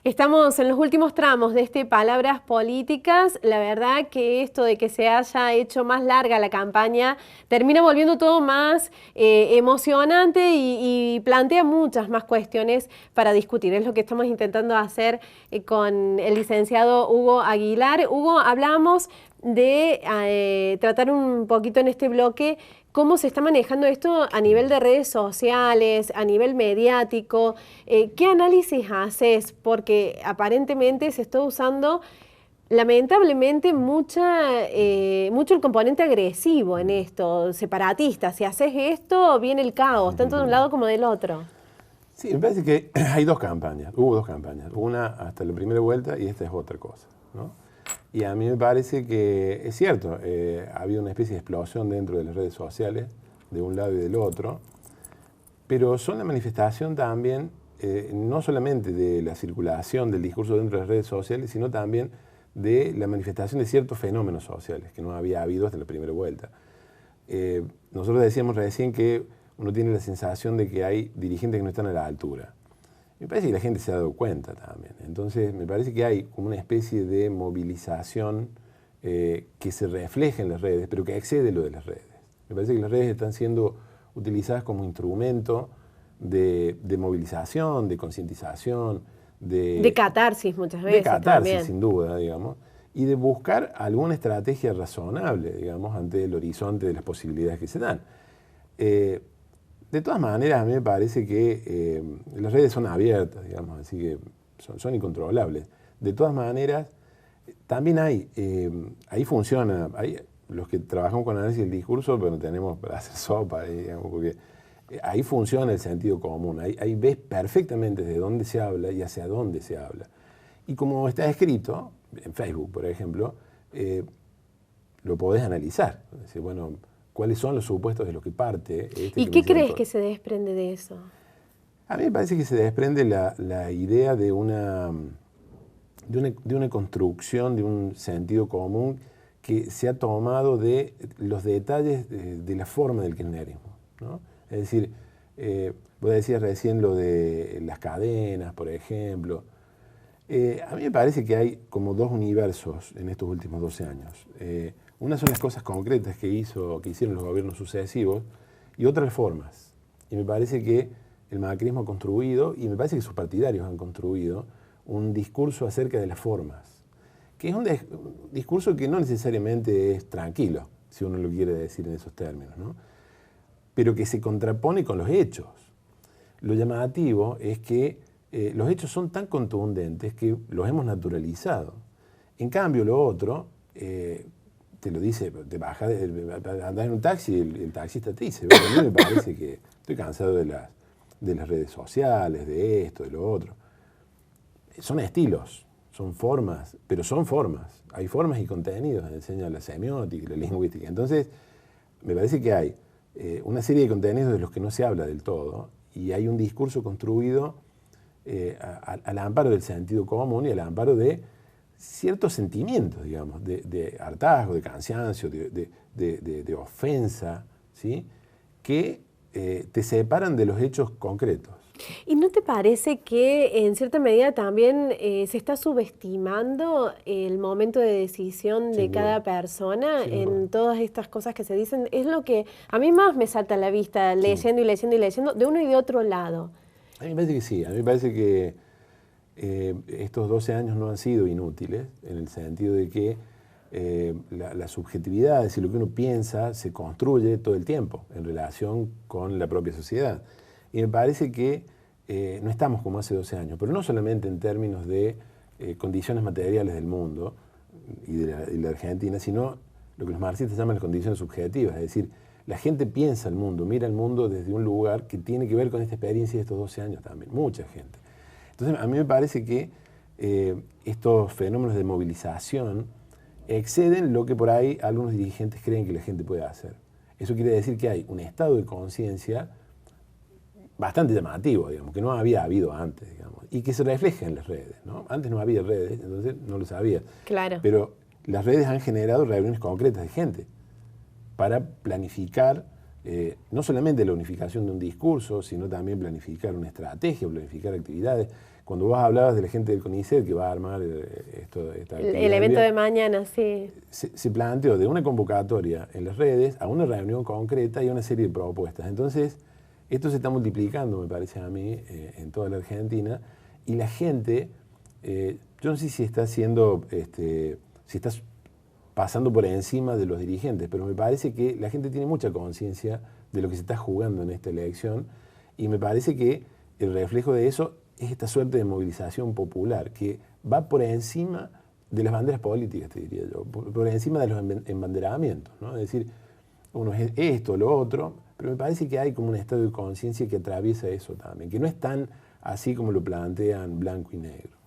Estamos en los últimos tramos de este Palabras Políticas. La verdad que esto de que se haya hecho más larga la campaña termina volviendo todo más emocionante y plantea muchas más cuestiones para discutir. Es lo que estamos intentando hacer con el licenciado Hugo Aguilar. Hugo, hablamos de tratar un poquito en este bloque cómo se está manejando esto a nivel de redes sociales, a nivel mediático. ¿Qué análisis haces? Porque aparentemente se está usando, lamentablemente, mucho el componente agresivo en esto, separatista. Si haces esto, viene el caos, tanto de un lado como del otro. Sí, me parece que hay dos campañas, hubo dos campañas. Una hasta la primera vuelta y esta es otra cosa, ¿no? Y a mí me parece que es cierto, ha habido una especie de explosión dentro de las redes sociales, de un lado y del otro, pero son la manifestación también, no solamente de la circulación del discurso dentro de las redes sociales, sino también de la manifestación de ciertos fenómenos sociales que no había habido hasta la primera vuelta. Nosotros decíamos recién que uno tiene la sensación de que hay dirigentes que no están a la altura. Me parece que la gente se ha dado cuenta también. Entonces, me parece que hay como una especie de movilización que se refleja en las redes, pero que excede lo de las redes. Me parece que las redes están siendo utilizadas como instrumento de movilización, de concientización, de catarsis muchas veces. De catarsis, también. sin duda, digamos, y de buscar alguna estrategia razonable, digamos, ante el horizonte de las posibilidades que se dan. De todas maneras, a mí me parece que las redes son abiertas, digamos, así que son incontrolables. De todas maneras, también ahí funciona, los que trabajamos con análisis del discurso, pero no tenemos para hacer sopa, digamos, porque ahí funciona el sentido común, ahí ves perfectamente de dónde se habla y hacia dónde se habla. Y como está escrito, en Facebook, por ejemplo, lo podés analizar. Es decir, bueno, ¿cuáles son los supuestos de los que parte? ¿Y qué crees que se desprende de eso? A mí me parece que se desprende la idea de una construcción, de un sentido común que se ha tomado de los detalles de la forma del kirchnerismo, ¿no? Es decir, vos decías recién lo de las cadenas, por ejemplo. A mí me parece que hay como dos universos en estos últimos 12 años. Una son las cosas concretas que hicieron los gobiernos sucesivos y otras las formas. Y me parece que el macrismo ha construido, y me parece que sus partidarios han construido, un discurso acerca de las formas, que es un discurso que no necesariamente es tranquilo, si uno lo quiere decir en esos términos, ¿no? Pero que se contrapone con los hechos. Lo llamativo es que los hechos son tan contundentes que los hemos naturalizado. En cambio, lo otro, te lo dice, te bajas, andás en un taxi y el taxista te dice, bueno, a mí me parece que estoy cansado de las redes sociales, de esto, de lo otro. Son estilos, son formas, pero son formas. Hay formas y contenidos, enseña la semiótica y la lingüística. Entonces, me parece que hay una serie de contenidos de los que no se habla del todo y hay un discurso construido al amparo del sentido común y al amparo de ciertos sentimientos, digamos, de hartazgo, de cansancio, de ofensa, ¿sí? Que te separan de los hechos concretos. ¿Y no te parece que en cierta medida también se está subestimando el momento de decisión de cada persona en todas estas cosas que se dicen? Es lo que a mí más me salta a la vista leyendo y leyendo y leyendo de uno y de otro lado. A mí me parece que sí, a mí me parece que estos 12 años no han sido inútiles en el sentido de que la subjetividad, es decir, lo que uno piensa, se construye todo el tiempo en relación con la propia sociedad. Y me parece que no estamos como hace 12 años, pero no solamente en términos de condiciones materiales del mundo y de la Argentina, sino lo que los marxistas llaman las condiciones subjetivas, es decir, la gente piensa el mundo, mira el mundo desde un lugar que tiene que ver con esta experiencia de estos 12 años también, mucha gente. Entonces, a mí me parece que estos fenómenos de movilización exceden lo que por ahí algunos dirigentes creen que la gente puede hacer. Eso quiere decir que hay un estado de conciencia bastante llamativo, digamos, que no había habido antes, digamos, y que se refleja en las redes, ¿no? Antes no había redes, entonces no lo sabía. Claro. Pero las redes han generado reuniones concretas de gente para planificar no solamente la unificación de un discurso, sino también planificar una estrategia, planificar actividades. Cuando vos hablabas de la gente del CONICET que va a armar el evento de mañana, sí. Se planteó de una convocatoria en las redes a una reunión concreta y a una serie de propuestas. Entonces, esto se está multiplicando, me parece a mí, en toda la Argentina, y la gente, yo no sé si está haciendo, si está pasando por encima de los dirigentes, pero me parece que la gente tiene mucha conciencia de lo que se está jugando en esta elección, y me parece que el reflejo de eso es esta suerte de movilización popular que va por encima de las banderas políticas, te diría yo, por encima de los embanderamientos, ¿no? Es decir, uno es esto, lo otro, pero me parece que hay como un estado de conciencia que atraviesa eso también, que no es tan así como lo plantean blanco y negro.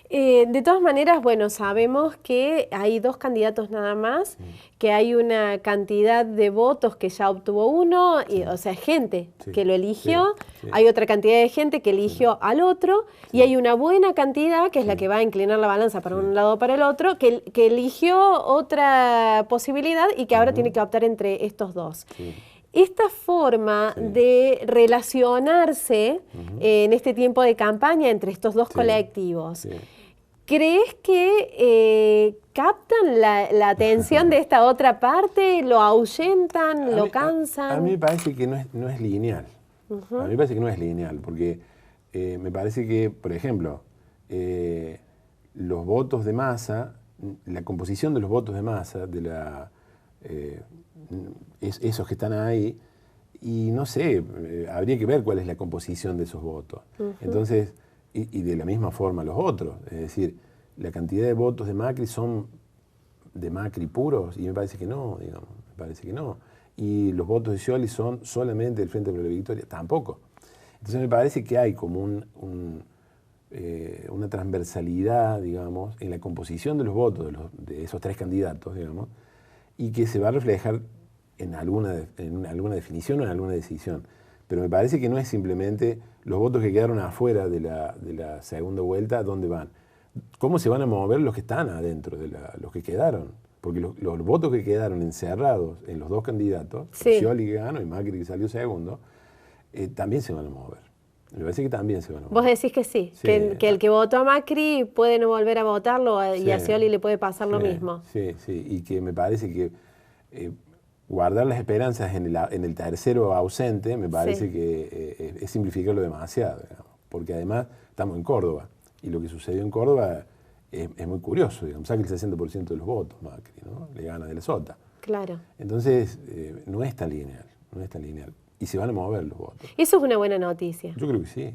De todas maneras, bueno, sabemos que hay 2 candidatos nada más, que hay una cantidad de votos que ya obtuvo uno, y, o sea, gente que lo eligió, hay otra cantidad de gente que eligió al otro, y hay una buena cantidad, que es la que va a inclinar la balanza para un lado o para el otro, que eligió otra posibilidad y que ahora tiene que optar entre estos dos. Esta forma de relacionarse en este tiempo de campaña entre estos dos colectivos, ¿crees que captan la atención de esta otra parte? ¿Lo ahuyentan? ¿Lo cansan? A mí me parece que no es lineal. A mí me parece que no es lineal, porque me parece que, por ejemplo, los votos de masa, la composición de los votos de masa, esos que están ahí, y no sé, habría que ver cuál es la composición de esos votos. Entonces, y de la misma forma los otros, es decir, la cantidad de votos de Macri son de Macri puros, y me parece que no, digamos, me parece que no. Y los votos de Scioli son solamente del Frente para la Victoria, tampoco. Entonces me parece que hay como una transversalidad, digamos, en la composición de los votos de esos 3 candidatos, digamos, y que se va a reflejar en alguna definición o en alguna decisión. Pero me parece que no es simplemente los votos que quedaron afuera de la segunda vuelta, ¿dónde van? ¿Cómo se van a mover los que están adentro, los que quedaron? Porque los votos que quedaron encerrados en los 2 candidatos, Scioli que ganó y Macri que salió segundo, también se van a mover. Me parece que también se van a mover. Vos decís que sí, que el que votó a Macri puede no volver a votarlo y a Scioli le puede pasar lo mismo. Sí, y que me parece que guardar las esperanzas en el tercero ausente me parece que es simplificarlo demasiado, digamos, porque además estamos en Córdoba y lo que sucedió en Córdoba es muy curioso, digamos, saca el 60% de los votos Macri, ¿no? Le gana de la Sota. Claro. Entonces no es tan lineal, no es tan lineal. Y se van a mover los votos. Eso es una buena noticia. Yo creo que sí,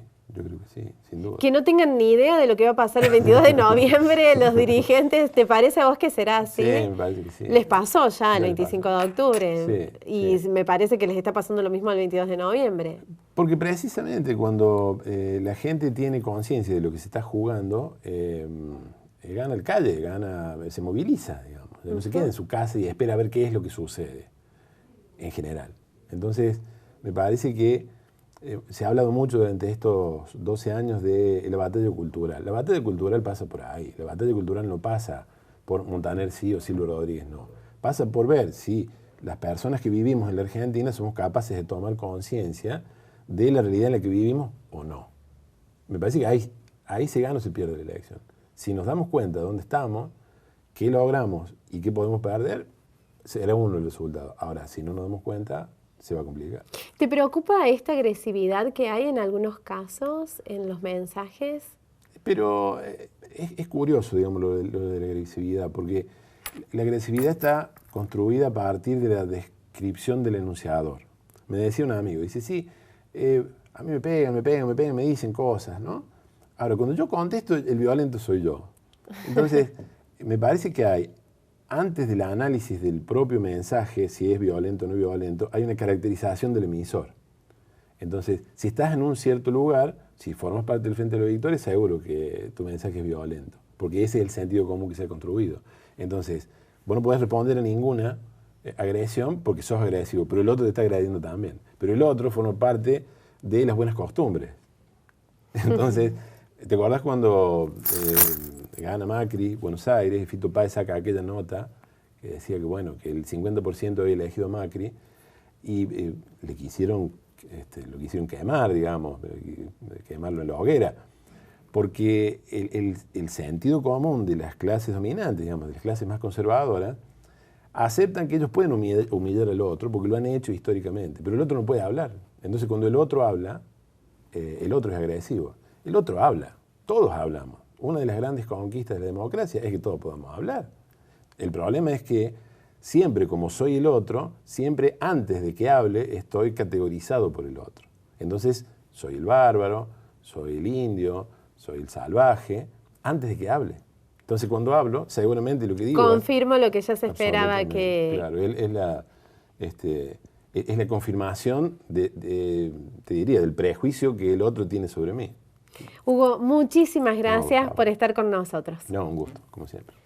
sin duda. Que no tengan ni idea de lo que va a pasar el 22 de noviembre los dirigentes, ¿te parece a vos que será así? Sí, me parece que sí. Les pasó ya el 25 de octubre y me parece que les está pasando lo mismo el 22 de noviembre. Porque precisamente cuando la gente tiene conciencia de lo que se está jugando, gana el calle, se moviliza, digamos. No se queda en su casa y espera a ver qué es lo que sucede, en general. Entonces, me parece que se ha hablado mucho durante estos 12 años de la batalla cultural. La batalla cultural pasa por ahí. La batalla cultural no pasa por Montaner sí o Silvio Rodríguez no. Pasa por ver si las personas que vivimos en la Argentina somos capaces de tomar conciencia de la realidad en la que vivimos o no. Me parece que ahí se gana o se pierde la elección. Si nos damos cuenta de dónde estamos, qué logramos y qué podemos perder, será uno el resultado. Ahora, si no nos damos cuenta, se va a complicar. ¿Te preocupa esta agresividad que hay en algunos casos en los mensajes? Pero es curioso, digamos, lo de la agresividad, porque la agresividad está construida a partir de la descripción del enunciador. Me decía un amigo, dice, sí, a mí me pegan, me dicen cosas, ¿no? Ahora, cuando yo contesto, el violento soy yo. Entonces, me parece que hay, antes del análisis del propio mensaje, si es violento o no violento, hay una caracterización del emisor. Entonces, si estás en un cierto lugar, si formas parte del Frente de la Victoria, seguro que tu mensaje es violento, porque ese es el sentido común que se ha construido. Entonces, vos no podés responder a ninguna agresión porque sos agresivo, pero el otro te está agrediendo también. Pero el otro forma parte de las buenas costumbres. Entonces, ¿te acordás cuando gana Macri, Buenos Aires, y Fito Páez saca aquella nota que decía que, bueno, que el 50% había elegido a Macri? y le quisieron, lo quisieron quemar, digamos, quemarlo en la hoguera, porque el sentido común de las clases dominantes, digamos, de las clases más conservadoras, aceptan que ellos pueden humillar al otro, porque lo han hecho históricamente, pero el otro no puede hablar. Entonces cuando el otro habla, el otro es agresivo. El otro habla, todos hablamos. Una de las grandes conquistas de la democracia es que todos podamos hablar. El problema es que siempre, como soy el otro, siempre antes de que hable estoy categorizado por el otro. Entonces soy el bárbaro, soy el indio, soy el salvaje, antes de que hable. Entonces cuando hablo, seguramente lo que digo... Confirmo lo que ya se esperaba que... Claro, es la confirmación, te diría, del prejuicio que el otro tiene sobre mí. Hugo, muchísimas gracias por estar con nosotros. No, un gusto, como siempre.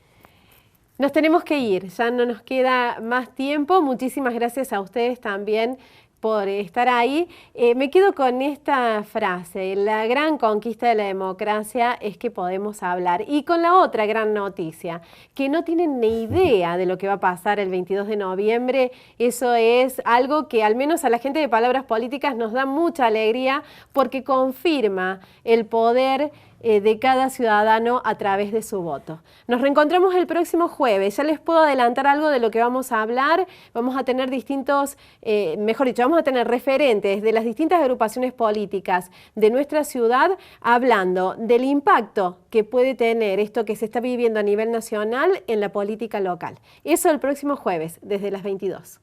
Nos tenemos que ir, ya no nos queda más tiempo. Muchísimas gracias a ustedes también por estar ahí. Me quedo con esta frase: la gran conquista de la democracia es que podemos hablar. Y con la otra gran noticia, que no tienen ni idea de lo que va a pasar el 22 de noviembre. Eso es algo que al menos a la gente de Palabras Políticas nos da mucha alegría, porque confirma el poder de cada ciudadano a través de su voto. Nos reencontramos el próximo jueves. Ya les puedo adelantar algo de lo que vamos a hablar. Vamos a tener distintos, mejor dicho, vamos a tener referentes de las distintas agrupaciones políticas de nuestra ciudad hablando del impacto que puede tener esto que se está viviendo a nivel nacional en la política local. Eso el próximo jueves, desde las 22.